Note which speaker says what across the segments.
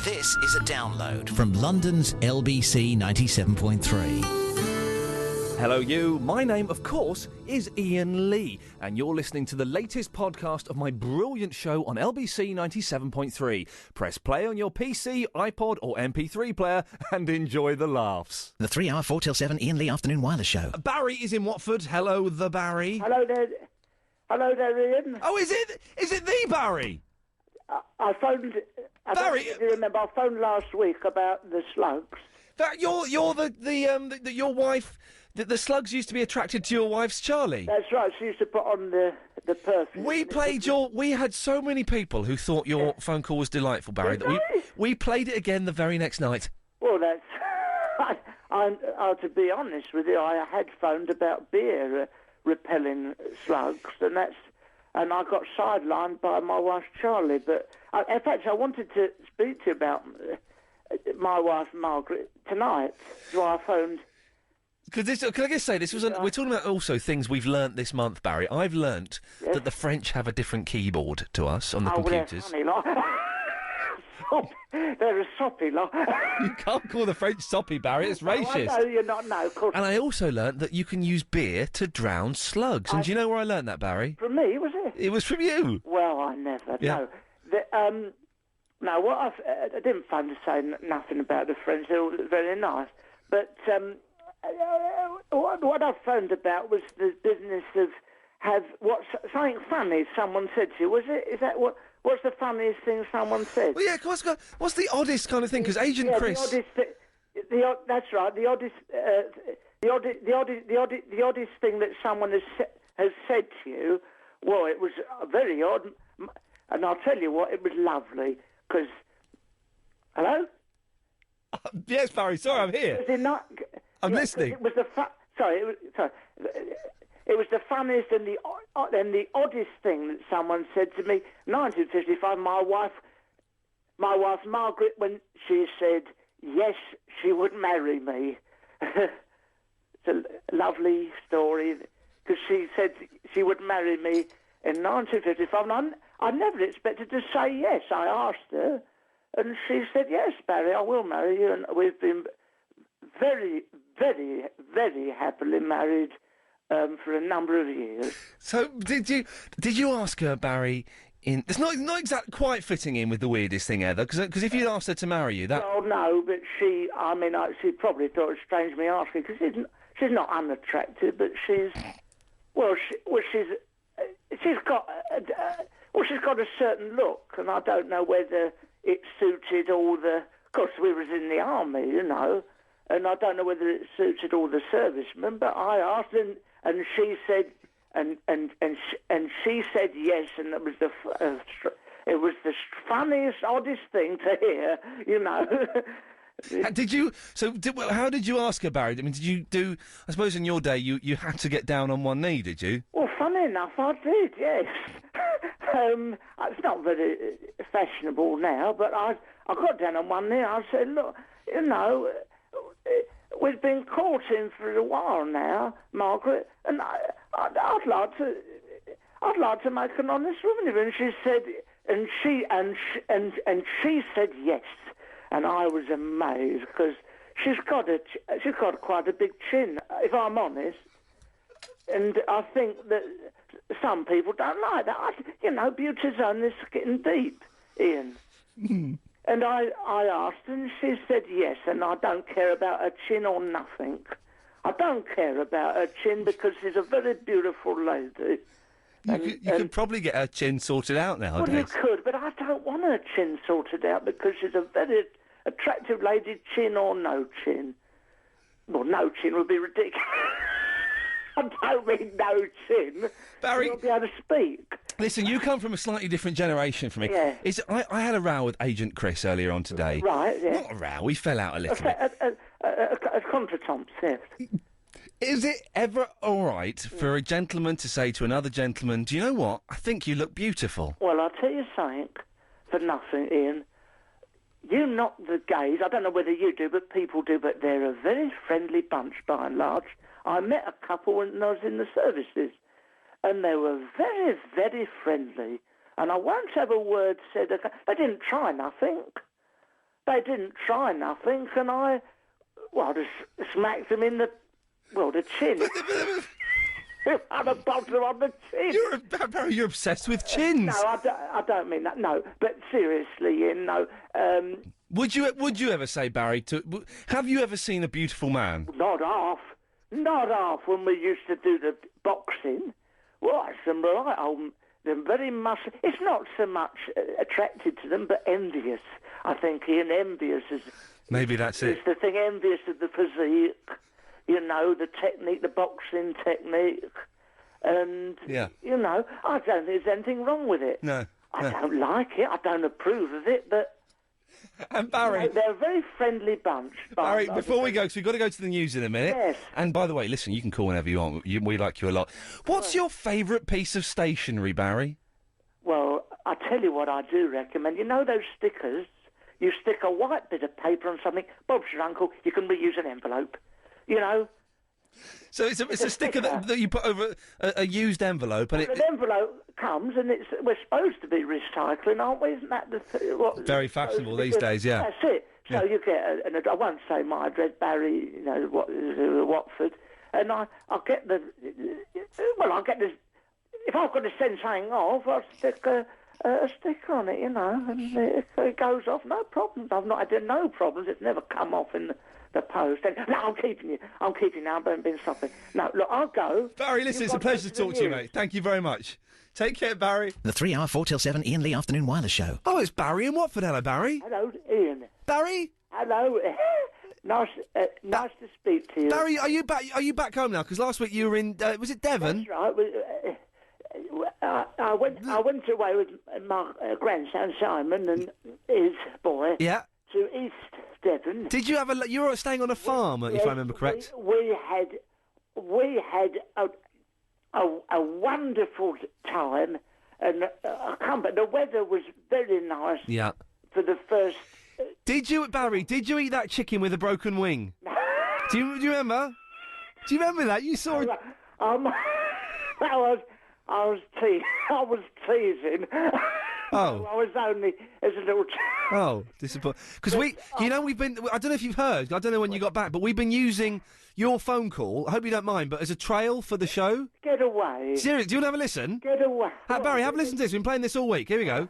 Speaker 1: This is a download from London's LBC 97.3.
Speaker 2: Hello you, my name of course is Iain Lee and you're listening to the latest podcast of my brilliant show on LBC 97.3. Press play on your PC, iPod or MP3 player and enjoy the laughs.
Speaker 1: The 3 hour 4 till 7 Iain Lee Afternoon Wireless Show.
Speaker 2: Barry is in Watford. Hello the Barry.
Speaker 3: Hello there, Ian.
Speaker 2: Oh, is it the Barry?
Speaker 3: I phoned. I don't
Speaker 2: Barry,
Speaker 3: know if you remember, I phoned last week about the slugs.
Speaker 2: You're your wife. The slugs used to be attracted to your wife's Charlie.
Speaker 3: That's right. She used to put on the perfume.
Speaker 2: We had so many people who thought your phone call was delightful, Barry. That we played it again the very next night.
Speaker 3: Well, that's. To be honest with you, I had phoned about beer repelling slugs, and I got sidelined by my wife Charlie. But in fact, I wanted to speak to you about my wife Margaret tonight, so I phoned.
Speaker 2: Can I just say, we're talking about also things we've learnt this month, Barry. I've learnt that the French have a different keyboard to us on the computers.
Speaker 3: Well, they're a soppy lot.
Speaker 2: You can't call the French soppy, Barry. It's racist.
Speaker 3: No, you're not. No, of course.
Speaker 2: And I also learnt that you can use beer to drown slugs. And do you know where I learnt that, Barry?
Speaker 3: From me, was it?
Speaker 2: It was from you.
Speaker 3: Well, I never.
Speaker 2: Yeah.
Speaker 3: No. What I didn't phone to say nothing about the French. They're all very nice, but. What I phoned about was the business of something funny someone said to you. Was it? Is that what? What's the funniest thing someone said?
Speaker 2: Well, yeah, what's the oddest kind of thing? Because Agent Chris.
Speaker 3: That's right. The oddest thing that someone has said to you. Well, it was very odd, and I'll tell you what. It was lovely because. Hello.
Speaker 2: Yes, Barry. Sorry, I'm here.
Speaker 3: Was it not?
Speaker 2: I'm listening.
Speaker 3: It was It was the funniest and the oddest thing that someone said to me. 1955, my wife Margaret, when she said yes, she would marry me. It's a lovely story because she said she would marry me in 1955. And I never expected to say yes. I asked her, and she said yes, Barry, I will marry you, and we've been very, very, very happily married for a number of years. So,
Speaker 2: did you ask her, Barry? It's not exactly quite fitting in with the weirdest thing ever. Because if you'd asked her to marry you, that.
Speaker 3: Well, no, but she probably thought it strange me asking because she's not unattractive, but she's got a certain look, and I don't know whether it suited all the. Of course, we was in the army, you know. And I don't know whether it suited all the servicemen, but I asked, and she said, and she said yes, and it was the funniest, oddest thing to hear, you know.
Speaker 2: How did you ask her, Barry? I mean, did you do? I suppose in your day you had to get down on one knee, did you?
Speaker 3: Well, funny enough, I did. Yes. It's not very fashionable now, but I got down on one knee. I said, look, you know. We've been courting for a while now, Margaret, and I'd like to make an honest woman of her. And she said, and she said yes, and I was amazed because she's got quite a big chin, if I'm honest, and I think that some people don't like that. Beauty's only getting deep, Ian. And I asked, and she said yes, and I don't care about her chin or nothing. I don't care about her chin because she's a very beautiful lady.
Speaker 2: You could probably get her chin sorted out nowadays.
Speaker 3: Well, you could, but I don't want her chin sorted out because she's a very attractive lady, chin or no chin. Well, no chin would be ridiculous. I don't mean no chin.
Speaker 2: Barry,
Speaker 3: you'll be able to speak.
Speaker 2: Listen, you come from a slightly different generation from me.
Speaker 3: Yeah.
Speaker 2: I had a row with Agent Chris earlier on today.
Speaker 3: Right, yeah.
Speaker 2: Not a row, we fell out a little bit.
Speaker 3: A contretemps, yes.
Speaker 2: Is it ever all right for a gentleman to say to another gentleman, do you know what? I think you look beautiful.
Speaker 3: Well, I'll tell you something, for nothing, Ian. You knock the gays, I don't know whether you do, but people do, but they're a very friendly bunch by and large. I met a couple when I was in the services, and they were very, very friendly. And I won't have a word said. They didn't try nothing. they didn't try nothing, and I just smacked them in the chin. On the bottom of the chin.
Speaker 2: Barry, you're obsessed with chins.
Speaker 3: No, I don't mean that. No, but seriously, Iain, no.
Speaker 2: Would you ever say, Barry? Have you ever seen a beautiful man?
Speaker 3: Not half. When we used to do the boxing. Well, some right old. They're very muscular. It's not so much attracted to them, but envious. I think Iain, envious is.
Speaker 2: Maybe that's it.
Speaker 3: It's the thing, envious of the physique. You know, the technique, the boxing technique. And, you know, I don't think there's anything wrong with it.
Speaker 2: No.
Speaker 3: I don't like it. I don't approve of it, but...
Speaker 2: And Barry...
Speaker 3: they're a very friendly bunch.
Speaker 2: Barry, before we go, because we've got to go to the news in a minute.
Speaker 3: Yes.
Speaker 2: And, by the way, listen, you can call whenever you want. We like you a lot. What's your favourite piece of stationery, Barry?
Speaker 3: Well, I tell you what I do recommend. You know those stickers? You stick a white bit of paper on something. Bob's your uncle. You can reuse an envelope. You know?
Speaker 2: So it's a sticker that you put over a used envelope, and
Speaker 3: an envelope comes, and we're supposed to be recycling, aren't we? Isn't that
Speaker 2: very fashionable these days? Yeah,
Speaker 3: that's it. So you get I won't say my address, Barry, you know, Watford, and I'll get I'll get this. If I've got to send something off, I'll stick a sticker on it, you know, and it goes off, no problems. I've not had no problems. It's never come off in the post. And, no, I'm keeping you now. I haven't been stopping. No, look, I'll go.
Speaker 2: Barry, listen, it's a pleasure to talk to you, mate. Thank you very much. Take care, Barry.
Speaker 1: The 3 hour 4 till 7 Iain Lee Afternoon Wireless Show.
Speaker 2: Oh, it's Barry in Watford. Hello, Barry.
Speaker 3: Hello, Iain.
Speaker 2: Barry?
Speaker 3: Hello. Nice to speak to you.
Speaker 2: Barry, are you back home now? Because last week you were in, was it Devon?
Speaker 3: That's right. I went away with my grandson Simon and his boy.
Speaker 2: Yeah.
Speaker 3: To East Devon.
Speaker 2: Did you have you were staying on a farm, if I remember correct?
Speaker 3: We had a wonderful time, and the weather was very nice.
Speaker 2: Yeah.
Speaker 3: For the first.
Speaker 2: Did you, Barry? Did you eat that chicken with a broken wing? do you remember? Do you remember that? You saw.
Speaker 3: I was teasing.
Speaker 2: Oh.
Speaker 3: I was only as a little
Speaker 2: Oh, disappointing. Because we've been, I don't know if you've heard, I don't know when you got back, but we've been using your phone call, I hope you don't mind, but as a trail for the show.
Speaker 3: Get away.
Speaker 2: Seriously, do you want to have a listen?
Speaker 3: Get away.
Speaker 2: Barry, have a listen to this. We've been playing this all week. Here we go.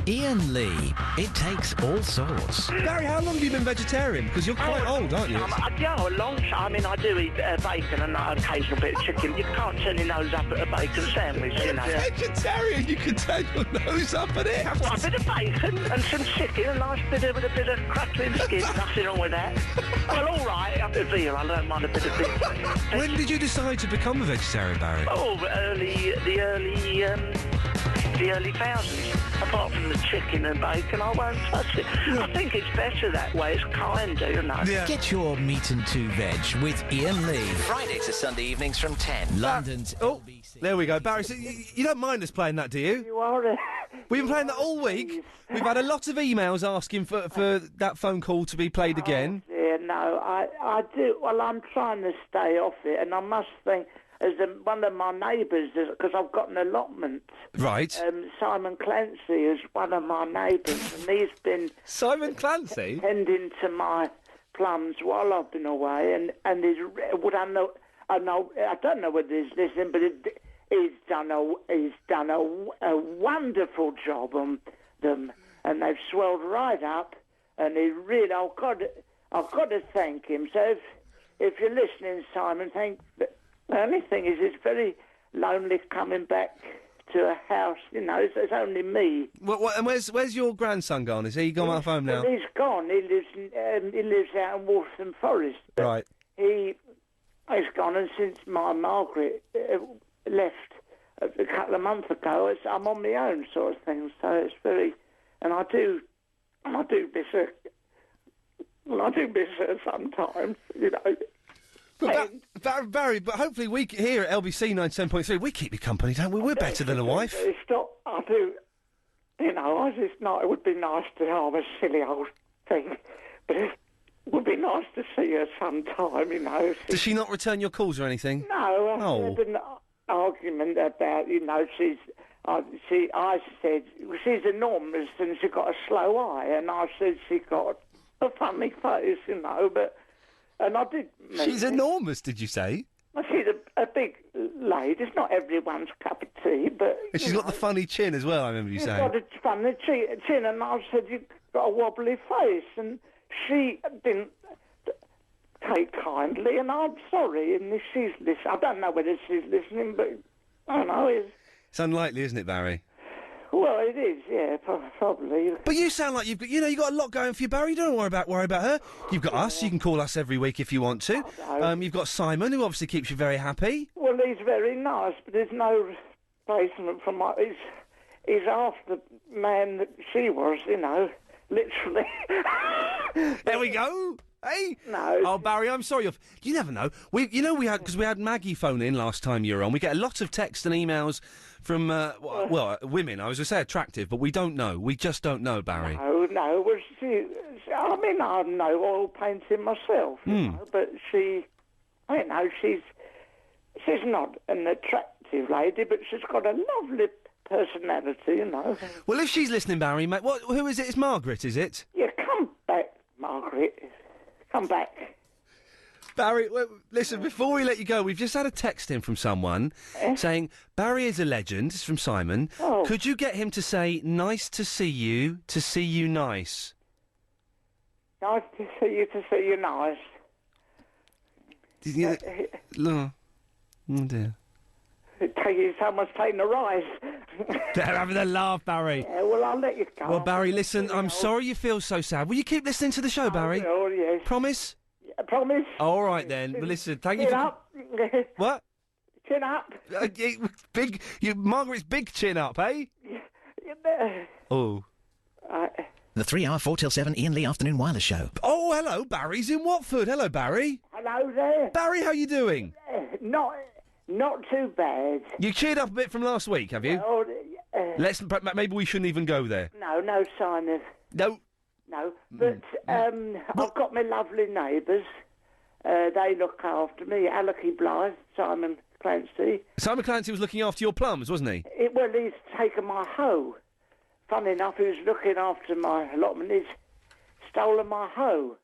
Speaker 1: Iain Lee. It takes all sorts.
Speaker 2: Barry, how long have you been vegetarian? Because you're quite old, aren't you?
Speaker 3: A long time. I mean, I do eat bacon and an occasional bit of chicken. You can't turn your nose up at a bacon sandwich, you know.
Speaker 2: Vegetarian, you can turn your nose up at it.
Speaker 3: A bit of bacon and some chicken, a nice bit with a bit of crackling skin. Nothing wrong with that. Well, all right. A bit of veal. I don't mind a bit of beef.
Speaker 2: When did you decide to become a vegetarian, Barry?
Speaker 3: Oh, the early thousands. Apart from the chicken and bacon, I won't touch it. I think it's better that way. It's kinder, you know.
Speaker 1: Yeah. Get your meat and two veg with Iain Lee. Friday to Sunday evenings from 10. London's LBC.
Speaker 2: There we go. Barry, so you don't mind us playing that, do you?
Speaker 3: You are.
Speaker 2: We've been playing that all week. We've had a lot of emails asking for that phone call to be played again.
Speaker 3: Yeah, no, I do. Well, I'm trying to stay off it, and I must think... As one of my neighbours, because I've got an allotment.
Speaker 2: Right.
Speaker 3: Simon Clancy is one of my neighbours, and he's been...
Speaker 2: Simon Clancy?
Speaker 3: Tending to my plums while I've been away, and he's... I don't know whether he's listening, but he's done a wonderful job on them, and they've swelled right up, and he really... I've got to thank him. So if you're listening, Simon, the only thing is, it's very lonely coming back to a house. You know, it's only me.
Speaker 2: And where's your grandson gone? Is he gone off home now?
Speaker 3: Well, he's gone. He lives out in Waltham Forest.
Speaker 2: Right.
Speaker 3: He's gone, and since my Margaret left a couple of months ago, I'm on my own sort of thing. So it's very, and I do miss her. Well, I do miss her sometimes. You know.
Speaker 2: But Barry, but hopefully we here at LBC 97.3, we keep you company, don't we? We're better than a wife.
Speaker 3: I do. You know, it would be nice to have a silly old thing, but it would be nice to see her sometime, you know.
Speaker 2: Does she not return your calls or anything?
Speaker 3: No, I had an argument about, you know, I said, she's enormous and she's got a slow eye, and I said she got a funny face, you know, and I did...
Speaker 2: She's enormous, did you say?
Speaker 3: Well, she's a big lady. It's not everyone's cup of tea, but...
Speaker 2: And she's got the funny chin as well, I remember you saying.
Speaker 3: She's got a funny chin, and I said, you've got a wobbly face, and she didn't take kindly, and I'm sorry, and if she's listening... I don't know whether she's listening, but I don't know,
Speaker 2: It's unlikely, isn't it, Barry?
Speaker 3: Well, it is, yeah, probably.
Speaker 2: But you sound like you've got a lot going for you, Barry. You don't worry about her. You've got us. You can call us every week if you want to. You've got Simon, who obviously keeps you very happy.
Speaker 3: Well, he's very nice, but there's no replacement for my... He's half the man that she was, you know, literally.
Speaker 2: There we go. Hey?
Speaker 3: No.
Speaker 2: Oh, Barry, I'm sorry. You never know. We had Maggie phone in last time you were on. We get a lot of texts and emails from, women. I was going to say attractive, but we don't know. We just don't know, Barry.
Speaker 3: No. Well, I mean, I'm no oil painting myself, you know, but she's not an attractive lady, but she's got a lovely personality, you know.
Speaker 2: Well, if she's listening, Barry, mate, who is it? It's Margaret, is it?
Speaker 3: Yeah, come back, Margaret. Come back.
Speaker 2: Barry, listen, before we let you go, we've just had a text in from someone saying, Barry is a legend. It's from Simon.
Speaker 3: Oh.
Speaker 2: Could you get him to say, nice to see you nice?
Speaker 3: Nice to see you nice.
Speaker 2: No. Oh, dear.
Speaker 3: Someone's taking a rise.
Speaker 2: They're having a laugh, Barry.
Speaker 3: Yeah, well, I'll let you go.
Speaker 2: Well, Barry, listen, I'm sorry you feel so sad. Will you keep listening to the show, Barry?
Speaker 3: Oh, yes.
Speaker 2: Promise?
Speaker 3: I promise.
Speaker 2: All right, then. Well, listen, thank you
Speaker 3: Chin
Speaker 2: for...
Speaker 3: up.
Speaker 2: What?
Speaker 3: Chin up.
Speaker 2: Margaret's big chin up, eh? Oh.
Speaker 1: The 3 hour 4 till 7 Iain Lee Afternoon Wireless Show.
Speaker 2: Oh, hello, Barry's in Watford. Hello, Barry.
Speaker 3: Hello there.
Speaker 2: Barry, how you doing?
Speaker 3: Not too bad.
Speaker 2: You cheered up a bit from last week, have you? Maybe we shouldn't even go there.
Speaker 3: No sign of...
Speaker 2: No,
Speaker 3: but I've got my lovely neighbours. They look after me. Alecky Blythe, Simon Clancy.
Speaker 2: Simon Clancy was looking after your plums, wasn't he?
Speaker 3: Well, he's taken my hoe. Funny enough, he was looking after my allotment. He's stolen my hoe.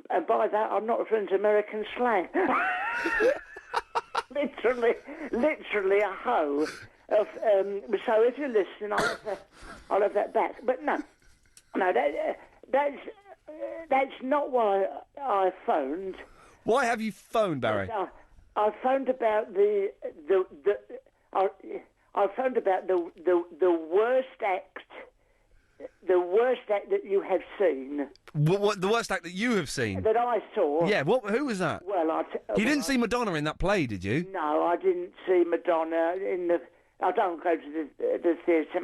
Speaker 3: And by that, I'm not referring to American slang. literally a hoe. So if you're listening, I'll have that back. But no, that's not why I phoned.
Speaker 2: Why have you phoned, Barry?
Speaker 3: I phoned about I phoned about the worst act. The worst act that you have seen.
Speaker 2: What the worst act that you have seen?
Speaker 3: That I saw.
Speaker 2: Yeah, who was that?
Speaker 3: Well,
Speaker 2: you didn't see Madonna in that play, did you?
Speaker 3: No, I didn't see Madonna in the... I don't go to the theatre.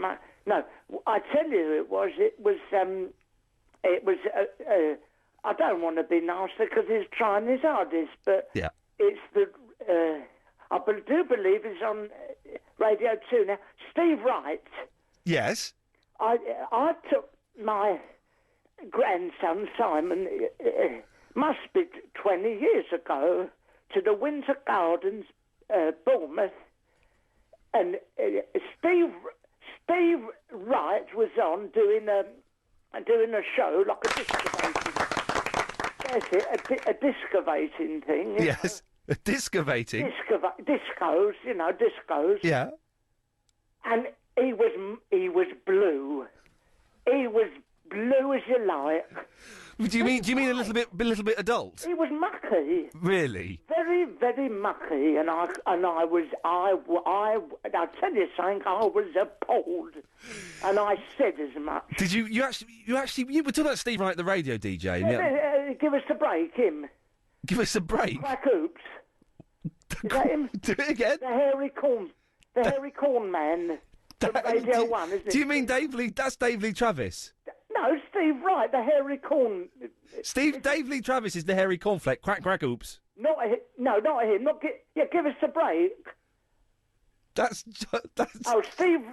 Speaker 3: No, I tell you who it was. It was I don't want to be nasty because he's trying his hardest, but
Speaker 2: yeah.
Speaker 3: It's the... I do believe it's on Radio 2 now. Steve Wright.
Speaker 2: Yes.
Speaker 3: I took my grandson, Simon, must be 20 years ago, to the Winter Gardens, Bournemouth, and Steve Wright was on doing a show like a discavating. That's it, a discavating thing.
Speaker 2: Yes, a discavating.
Speaker 3: Discos, discos.
Speaker 2: Yeah.
Speaker 3: And he was blue. He was blue as you like.
Speaker 2: Do you mean a little bit adult?
Speaker 3: He was mucky.
Speaker 2: Really?
Speaker 3: Very, very mucky, and I tell you something, I was appalled, and I said as much.
Speaker 2: Did you were talking about Steve Wright, the radio DJ?
Speaker 3: Give us a break, him.
Speaker 2: Give us a break.
Speaker 3: Quack Oops. Is that him?
Speaker 2: Do it again.
Speaker 3: The hairy corn man. From Radio 1, isn't it?
Speaker 2: Do you mean Dave Lee? That's Dave Lee Travis.
Speaker 3: No, Steve Wright, the hairy corn.
Speaker 2: Dave Lee Travis is the hairy cornflake. Quack oops.
Speaker 3: Not him. Give us a break.
Speaker 2: That's.
Speaker 3: Oh, Steve.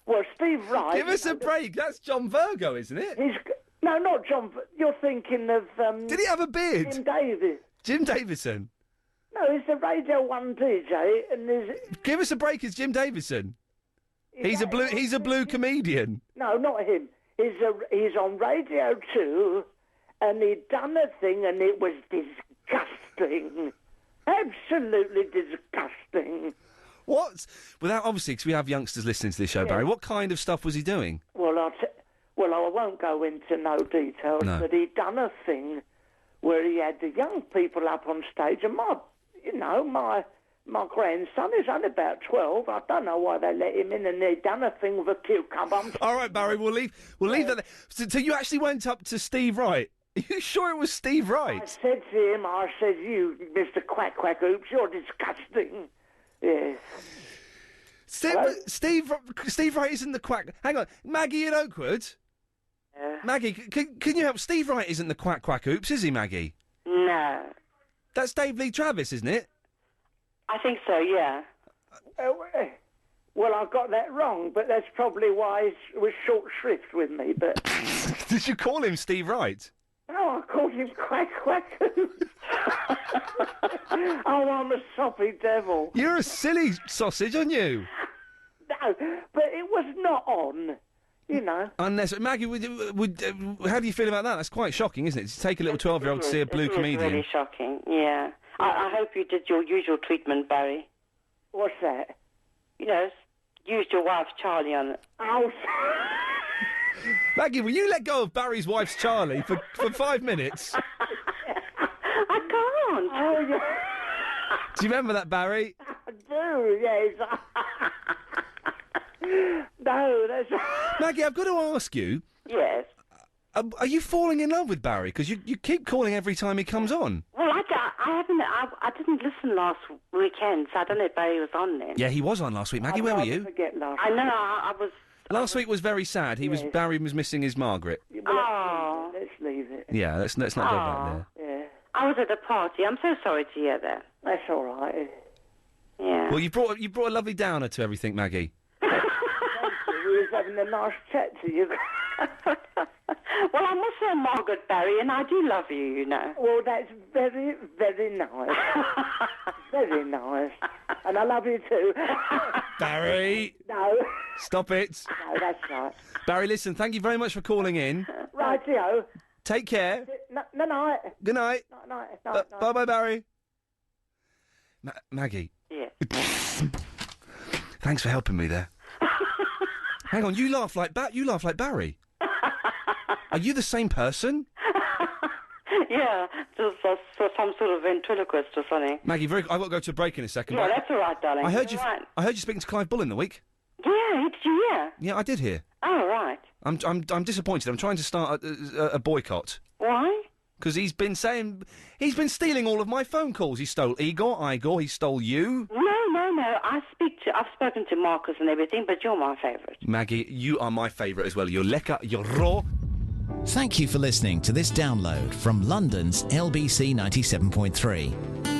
Speaker 3: Well, Steve Wright.
Speaker 2: Give us a break. That's John Virgo, isn't it?
Speaker 3: No, not John. You're thinking of.
Speaker 2: Did he have a beard?
Speaker 3: Jim Davis.
Speaker 2: Jim Davison.
Speaker 3: No, he's the Radio 1 DJ, and there's.
Speaker 2: Give us a break. Is Jim Davison? He's a blue comedian.
Speaker 3: No, not him. He's on Radio 2, and he'd done a thing, and it was disgusting. Absolutely disgusting.
Speaker 2: What? Without, obviously, because we have youngsters listening to this show, Barry, what kind of stuff was he doing?
Speaker 3: Well, I won't go into no details, but he'd done a thing where he had the young people up on stage, and my grandson is only about 12. I don't know why they let him in, and they'd done a thing with a cucumber.
Speaker 2: All right, Barry, we'll leave that there. So you actually went up to Steve Wright? Are you sure it was Steve Wright?
Speaker 3: I said to him, you, Mr. Quack Quack Oops, you're disgusting. Yes.
Speaker 2: Steve Wright isn't the quack. Hang on, Maggie in Oakwood. Maggie, can you help? Steve Wright isn't the quack quack oops, is he, Maggie?
Speaker 4: No.
Speaker 2: That's Dave Lee Travis, isn't it?
Speaker 4: I think so, yeah.
Speaker 3: Well, I got that wrong, but that's probably why it was short shrift with me, but...
Speaker 2: Did you call him Steve Wright?
Speaker 3: No, I called him Quack Quack Oops. Oh, I'm a soppy devil.
Speaker 2: You're a silly sausage, aren't you?
Speaker 3: No, but it was not on. You know.
Speaker 2: Unnecessary. Maggie, how do you feel about that? That's quite shocking, isn't it? To take a little 12-year-old to see a blue comedian.
Speaker 4: It's really shocking, yeah. I hope you did your usual treatment, Barry.
Speaker 3: What's that?
Speaker 4: You know, used your wife's Charlie on it.
Speaker 3: Oh,
Speaker 2: Maggie, will you let go of Barry's wife's Charlie for 5 minutes?
Speaker 4: I can't.
Speaker 3: Oh, yeah.
Speaker 2: Do you remember that, Barry?
Speaker 3: I do, yes. No, that's...
Speaker 2: Maggie, I've got to ask you...
Speaker 4: Yes?
Speaker 2: Are you falling in love with Barry? Because you keep calling every time he comes on.
Speaker 4: Well, I didn't listen last weekend, so I don't know if Barry was on then.
Speaker 2: Yeah, he was on last week. Maggie, where were you?
Speaker 3: I
Speaker 4: know, I was...
Speaker 2: Last week was very sad. Barry was missing his Margaret.
Speaker 4: Oh.
Speaker 3: Let's leave it.
Speaker 2: Yeah, let's not go back there.
Speaker 3: Yeah.
Speaker 4: I was at a party. I'm so sorry to hear that.
Speaker 3: That's all right.
Speaker 4: Yeah.
Speaker 2: Well, you brought a lovely downer to everything, Maggie.
Speaker 3: We was having a nice chat to you.
Speaker 4: Well, I'm also Margaret, Barry, and I do love you, you know.
Speaker 3: Well, that's very, very nice. Very nice. And I love you too.
Speaker 2: Barry!
Speaker 3: No.
Speaker 2: Stop it.
Speaker 3: No, that's right.
Speaker 2: Barry, listen, thank you very much for calling in.
Speaker 3: Rightio.
Speaker 2: Take care.
Speaker 3: Night.
Speaker 2: Good night.
Speaker 3: Night.
Speaker 2: Bye-bye, Barry. Maggie.
Speaker 4: Yeah.
Speaker 2: Thanks for helping me there. Hang on, you laugh like Barry. Are you the same person?
Speaker 4: Yeah, just some sort of ventriloquist or something.
Speaker 2: Maggie, I've got to go to a break in a second.
Speaker 4: Yeah, that's all right, darling.
Speaker 2: I heard you.
Speaker 4: Right.
Speaker 2: I heard you speaking to Clive Bull in the week.
Speaker 4: Yeah, did you hear?
Speaker 2: Yeah, I did hear.
Speaker 4: Oh, right.
Speaker 2: I'm disappointed. I'm trying to start a boycott.
Speaker 4: Why?
Speaker 2: Because he's been stealing all of my phone calls. He stole Igor. He stole you.
Speaker 4: No. I've spoken to Marcus and everything, but you're my favourite.
Speaker 2: Maggie, you are my favourite as well. You're lekker, you're raw.
Speaker 1: Thank you for listening to this download from London's LBC 97.3.